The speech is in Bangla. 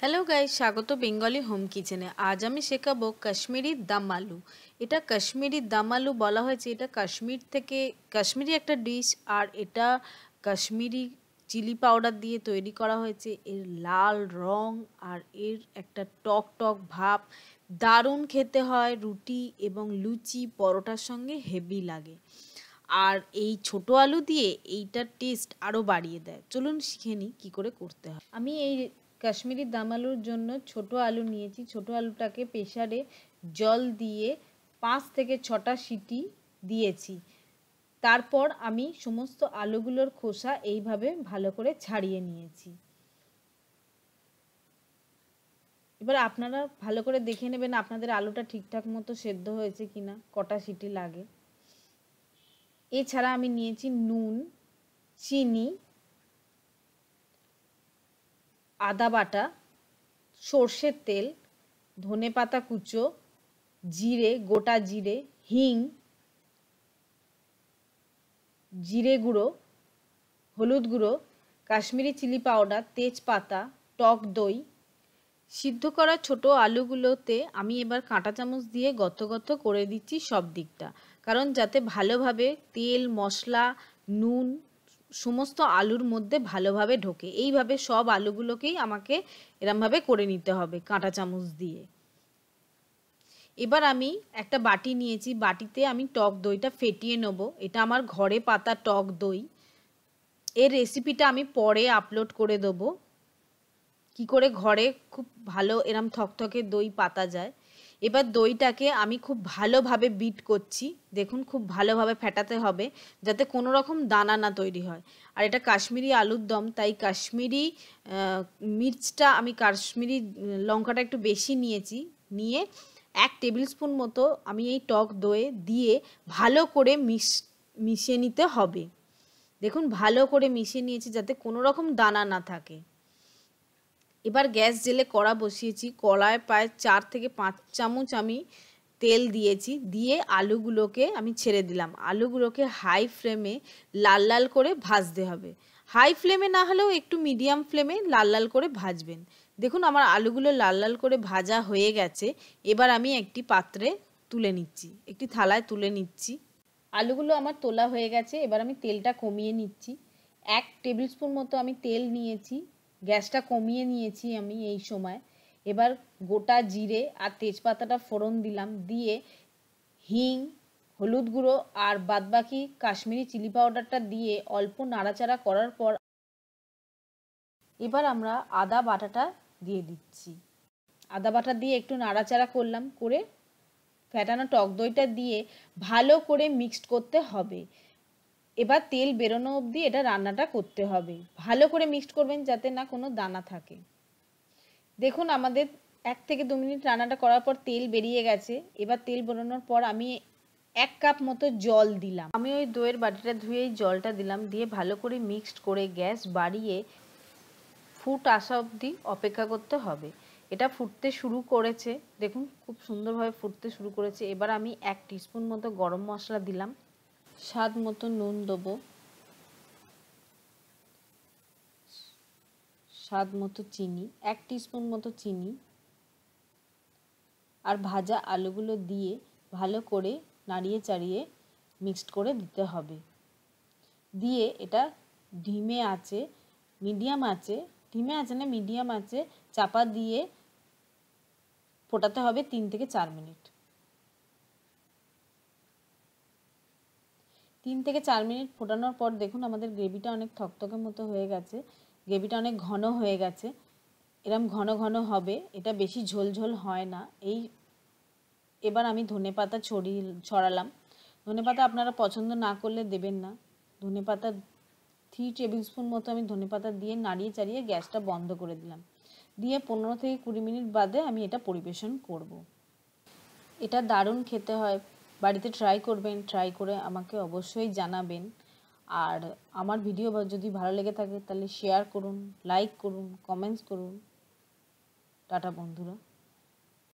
হ্যালো গাইস, স্বাগত বেঙ্গলি হোম কিচেনে। আজ আমি শেখাবো কাশ্মীরি দাম আলু। এটা কাশ্মীরি দাম আলু বলা হয়েছে। এটা কাশ্মীরি একটা ডিশ, আর এটা কাশ্মীরি চিলি পাউডার দিয়ে তৈরি করা হয়েছে। এর লাল রং আর এর একটা টক টক ভাব দারুণ খেতে হয়। রুটি এবং লুচি পরোটার সঙ্গে হেভি লাগে। আর এই ছোট আলু দিয়ে এইটার টেস্ট আরও বাড়িয়ে দেয়। চলুন শিখে নিই কী করে করতে হয়। আমি এই কাশ্মীরি দাম আলুর জন্য ছোট আলু নিয়েছি। ছোট আলুটাকে প্রেসারে জল দিয়ে 5 থেকে 6টা সিটি দিয়েছি। তারপর আমি সমস্ত আলুগুলোর খোসা এইভাবে ভালো করে ছাড়িয়ে নিয়েছি। এবার আপনারা ভালো করে দেখে নেবেন আপনাদের আলুটা ঠিকঠাক মতো সেদ্ধ হয়েছে কিনা, কটা সিটি লাগে। এছাড়া আমি নিয়েছি নুন, চিনি, আদা বাটা, সর্ষের তেল, ধনেপাতা কুচো, জিরে, গোটা জিরে, হিং, জিরে গুঁড়ো, হলুদ গুঁড়ো, কাশ্মীরি চিলি পাউডার, তেজপাতা, টক দই। সিদ্ধ করা ছোট আলুগুলোতে আমি এবার কাঁটা চামচ দিয়ে গত করে দিচ্ছি সব দিকটা, কারণ যাতে ভালোভাবে তেল, মশলা, নুন সমস্ত আলুর মধ্যে ভালোভাবে ঢোকে। এইভাবে সব আলুগুলোকেই আমাকে এরমভাবে করে নিতে হবে কাঁটা চামচ দিয়ে। এবার আমি একটা বাটি নিয়েছি, বাটিতে আমি টক দইটা ফেটিয়ে নেব। এটা আমার ঘরে পাতা টক দই। এর রেসিপিটা আমি পরে আপলোড করে দেবো, কি করে ঘরে খুব ভালো এরম থকথকে দই পাতা যায়। এবার দইটাকে আমি খুব ভালোভাবে বিট করছি। দেখুন, খুব ভালোভাবে ফেটাতে হবে যাতে কোনো রকম দানা না তৈরি হয়। আর এটা কাশ্মীরি আলুর দম, তাই কাশ্মীরি মির্চটা আমি কাশ্মীরি লঙ্কাটা একটু বেশি নিয়েছি। নিয়ে 1 টেবিল স্পুন মতো আমি এই টক দইয়ে দিয়ে ভালো করে মিশিয়ে নিতে হবে। দেখুন, ভালো করে মিশিয়ে নিয়েছি যাতে কোনো রকম দানা না থাকে। এবার গ্যাস জেলে কড়া বসিয়েছি। কড়ায় প্রায় 4 থেকে 5 চামচ আমি তেল দিয়েছি। দিয়ে আলুগুলোকে আমি ছেড়ে দিলাম। আলুগুলোকে হাই ফ্লেমে লাল লাল করে ভাজতে হবে। হাই ফ্লেমে না হলেও একটু মিডিয়াম ফ্লেমে লাল লাল করে ভাজবেন। দেখুন, আমার আলুগুলো লাল লাল করে ভাজা হয়ে গেছে। এবার আমি একটি পাত্রে তুলে নিচ্ছি, একটি থালায় তুলে নিচ্ছি। আলুগুলো আমার তোলা হয়ে গেছে। এবার আমি তেলটা কমিয়ে নিচ্ছি। 1 টেবিল স্পুন মতো আমি তেল নিয়েছি। গ্যাসটা কমিয়ে নিয়েছি আমি এই সময়। এবার গোটা জিরে আর তেজপাতাটা ফোড়ন দিলাম। দিয়ে হিং, হলুদ গুঁড়ো আর বাদবাকি কাশ্মীরি চিলি পাউডারটা দিয়ে অল্প নাড়াচাড়া করার পর এবার আমরা আদা বাটাটা দিয়ে দিচ্ছি। আদা বাটা দিয়ে একটু নাড়াচাড়া করলাম, করে ফেটানো টক দইটা দিয়ে ভালো করে মিক্সড করতে হবে। এবার তেল বেরোনো অবধি এটা রান্নাটা করতে হবে। ভালো করে মিক্সড করবেন যাতে না কোনো দানা থাকে। দেখুন, আমাদের 1 থেকে 2 মিনিট রান্নাটা করার পর তেল বেরিয়ে গেছে। এবার তেল বেরোনোর পর আমি 1 কাপ মতো জল দিলাম। আমি ওই দইয়ের বাটিটা ধুয়েই জলটা দিলাম। দিয়ে ভালো করে মিক্সড করে গ্যাস বাড়িয়ে ফুট আসা অবধি অপেক্ষা করতে হবে। এটা ফুটতে শুরু করেছে, দেখুন খুব সুন্দরভাবে ফুটতে শুরু করেছে। এবার আমি 1 টিস্পুন মতো গরম মশলা দিলাম। স্বাদ মতো নুন দেবো, স্বাদ মতো চিনি, 1 টিস্পুন মতো চিনি, আর ভাজা আলুগুলো দিয়ে ভালো করে নাড়িয়ে চাড়িয়ে মিক্সড করে দিতে হবে। দিয়ে এটা ধিমে আঁচে মিডিয়াম আঁচে চাপা দিয়ে ফোটাতে হবে 3 থেকে 4 মিনিট। 3 থেকে 4 মিনিট ফোটানোর পর দেখুন আমাদের গ্রেভিটা অনেক থকথকে মতো হয়ে গেছে। গ্রেভিটা অনেক ঘন হয়ে গেছে। এরম ঘন ঘন হবে, এটা বেশি ঝোল ঝোল হয় না। এবার আমি ধনেপাতা ছড়ালাম। ধনেপাতা আপনারা পছন্দ না করলে দেবেন না। ধনেপাতা 3 টেবিল স্পুন মতো আমি ধনেপাতা দিয়ে নাড়িয়ে চাড়িয়ে গ্যাসটা বন্ধ করে দিলাম। দিয়ে 15 থেকে 20 মিনিট বাদে আমি এটা পরিবেশন করব। এটা দারুণ খেতে হয়। বাড়িতে ট্রাই করবেন, ট্রাই করে আমাকে অবশ্যই জানাবেন। আর আমার ভিডিও যদি ভালো লেগে থাকে তাহলে শেয়ার করুন, লাইক করুন, কমেন্টস করুন। টাটা বন্ধুরা।